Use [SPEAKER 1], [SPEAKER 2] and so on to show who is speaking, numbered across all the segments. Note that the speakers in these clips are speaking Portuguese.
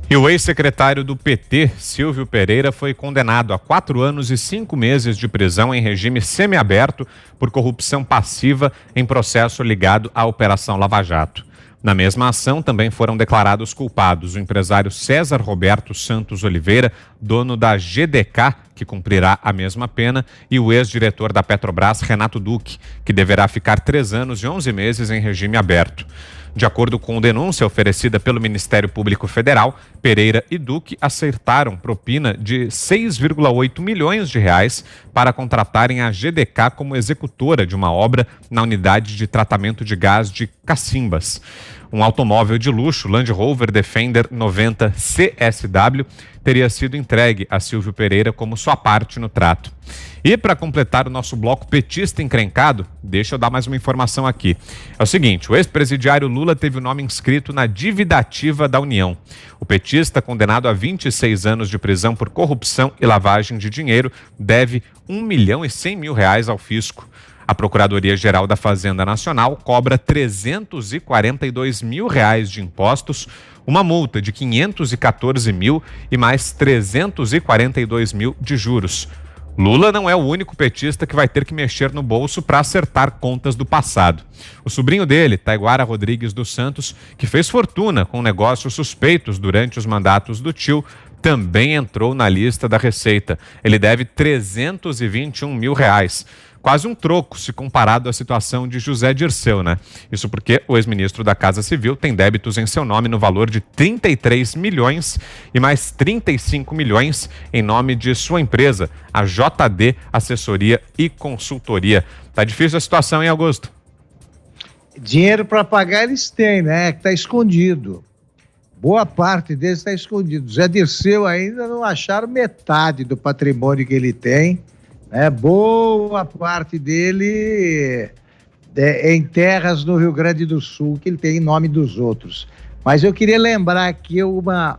[SPEAKER 1] E o ex-secretário do PT, Silvio Pereira, foi condenado a 4 anos e 5 meses de prisão em regime semiaberto por corrupção passiva em processo ligado à Operação Lava Jato. Na mesma ação, também foram declarados culpados o empresário César Roberto Santos Oliveira, dono da GDK, que cumprirá a mesma pena, e o ex-diretor da Petrobras, Renato Duque, que deverá ficar 3 anos e 11 meses em regime aberto. De acordo com denúncia oferecida pelo Ministério Público Federal, Pereira e Duque acertaram propina de 6,8 milhões de reais para contratarem a GDK como executora de uma obra na unidade de tratamento de gás de Cacimbas. Um automóvel de luxo, Land Rover Defender 90 CSW, teria sido entregue a Silvio Pereira como sua parte no trato. E para completar o nosso bloco petista encrencado, deixa eu dar mais uma informação aqui. É o seguinte, o ex-presidiário Lula teve o nome inscrito na dívida ativa da União. O petista, condenado a 26 anos de prisão por corrupção e lavagem de dinheiro, deve R$ 1.100.000 ao fisco. A Procuradoria-Geral da Fazenda Nacional cobra R$ 342 mil de impostos, uma multa de 514 mil e mais 342 mil de juros. Lula não é o único petista que vai ter que mexer no bolso para acertar contas do passado. O sobrinho dele, Taiguara Rodrigues dos Santos, que fez fortuna com negócios suspeitos durante os mandatos do tio, também entrou na lista da Receita. Ele deve R$ 321 mil. Quase um troco se comparado à situação de José Dirceu, né? Isso porque o ex-ministro da Casa Civil tem débitos em seu nome no valor de 33 milhões e mais 35 milhões em nome de sua empresa, a JD Assessoria e Consultoria. Tá difícil a situação, hein, Augusto?
[SPEAKER 2] Dinheiro para pagar eles têm, né? Que tá escondido. Boa parte deles está escondido. José Dirceu ainda não acharam metade do patrimônio que ele tem. Boa parte dele em terras no Rio Grande do Sul, que ele tem em nome dos outros. Mas eu queria lembrar aqui uma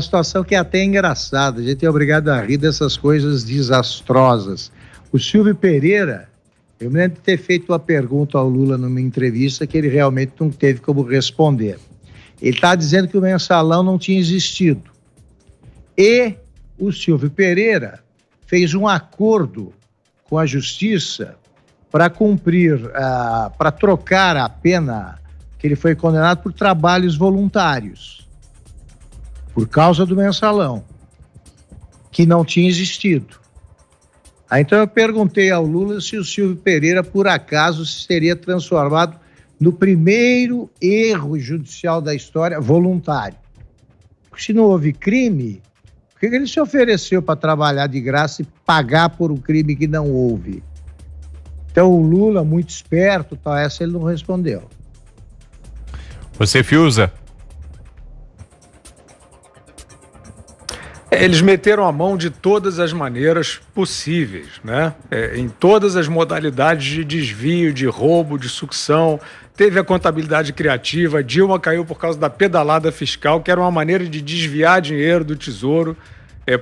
[SPEAKER 2] situação que é até engraçada. A gente é obrigado a rir dessas coisas desastrosas. O Silvio Pereira, eu me lembro de ter feito uma pergunta ao Lula numa entrevista que ele realmente não teve como responder. Ele está dizendo que o mensalão não tinha existido. E o Silvio Pereira fez um acordo com a Justiça para para trocar a pena que ele foi condenado por trabalhos voluntários, por causa do mensalão, que não tinha existido. Então eu perguntei ao Lula se o Silvio Pereira, por acaso, se teria transformado no primeiro erro judicial da história voluntário. Porque se não houve crime, por que ele se ofereceu para trabalhar de graça e pagar por um crime que não houve? Então o Lula, muito esperto, essa ele não respondeu.
[SPEAKER 1] Você, Fiuza?
[SPEAKER 3] Eles meteram a mão de todas as maneiras possíveis, né? Em todas as modalidades de desvio, de roubo, de sucção. Teve a contabilidade criativa, Dilma caiu por causa da pedalada fiscal, que era uma maneira de desviar dinheiro do Tesouro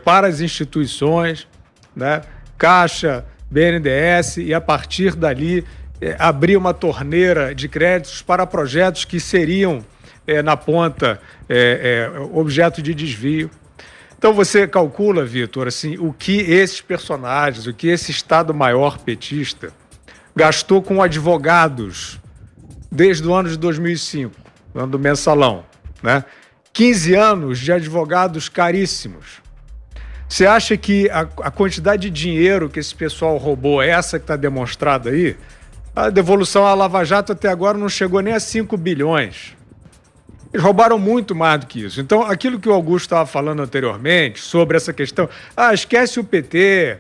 [SPEAKER 3] para as instituições, né? Caixa, BNDES, e a partir dali abrir uma torneira de créditos para projetos que seriam, na ponta, objeto de desvio. Então você calcula, Vitor, assim, o que esses personagens, o que esse Estado-Maior petista gastou com advogados desde o ano de 2005, ano do mensalão, né? 15 anos de advogados caríssimos. Você acha que a quantidade de dinheiro que esse pessoal roubou é essa que está demonstrada aí? A devolução à Lava Jato até agora não chegou nem a 5 bilhões. Eles roubaram muito mais do que isso. Então, aquilo que o Augusto estava falando anteriormente sobre essa questão, esquece o PT,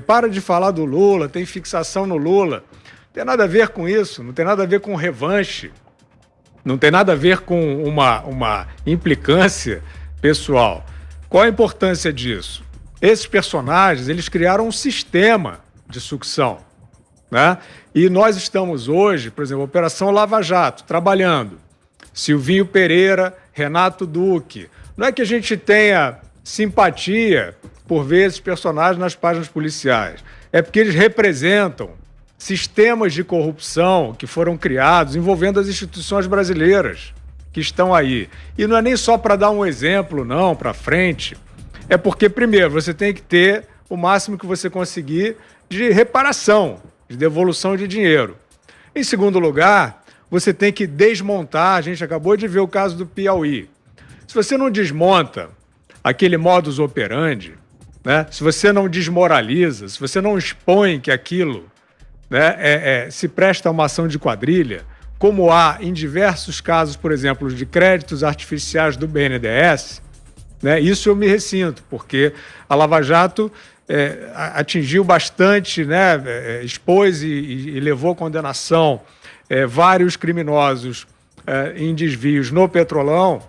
[SPEAKER 3] para de falar do Lula, tem fixação no Lula. Não tem nada a ver com isso, não tem nada a ver com revanche, não tem nada a ver com uma implicância pessoal. Qual a importância disso? Esses personagens, eles criaram um sistema de sucção, né? E nós estamos hoje, por exemplo, Operação Lava Jato, trabalhando. Silvinho Pereira, Renato Duque. Não é que a gente tenha simpatia por ver esses personagens nas páginas policiais. É porque eles representam sistemas de corrupção que foram criados envolvendo as instituições brasileiras. que estão aí. E não é nem só para dar um exemplo, não, para frente. É porque, primeiro, você tem que ter o máximo que você conseguir de reparação, de devolução de dinheiro. Em segundo lugar, você tem que desmontar. A gente acabou de ver o caso do Piauí. Se você não desmonta aquele modus operandi, né, se você não desmoraliza, se você não expõe que aquilo, né, se presta a uma ação de quadrilha, como há em diversos casos, por exemplo, de créditos artificiais do BNDES, né, isso eu me ressinto, porque a Lava Jato atingiu bastante, né, expôs e levou à condenação vários criminosos em desvios no Petrolão,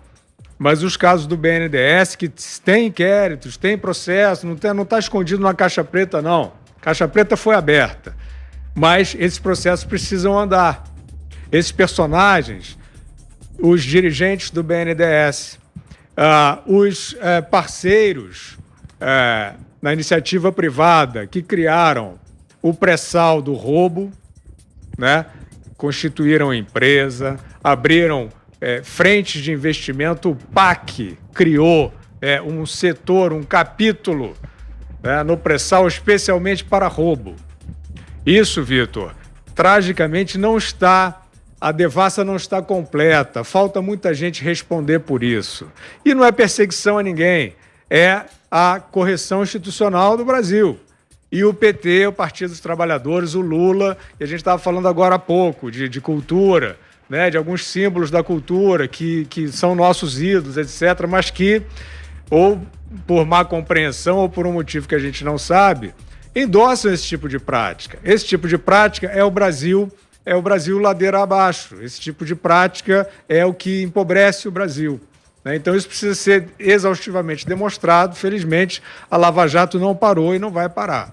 [SPEAKER 3] mas os casos do BNDES, que tem inquéritos, tem processo, não está escondido na caixa preta, não. Caixa preta foi aberta, mas esses processos precisam andar. Esses personagens, os dirigentes do BNDES, os parceiros na iniciativa privada que criaram o pré-sal do roubo, né? Constituíram empresa, abriram frentes de investimento. O PAC criou um setor, um capítulo no pré-sal especialmente para roubo. Isso, Vitor, tragicamente não está... A devassa não está completa, falta muita gente responder por isso. E não é perseguição a ninguém, é a correção institucional do Brasil. E o PT, o Partido dos Trabalhadores, o Lula, e a gente estava falando agora há pouco de cultura, né, de alguns símbolos da cultura que são nossos ídolos, etc., mas que, ou por má compreensão ou por um motivo que a gente não sabe, endossam esse tipo de prática. Esse tipo de prática é o Brasil ladeira abaixo. Esse tipo de prática é o que empobrece o Brasil. Então isso precisa ser exaustivamente demonstrado. Felizmente, a Lava Jato não parou e não vai parar.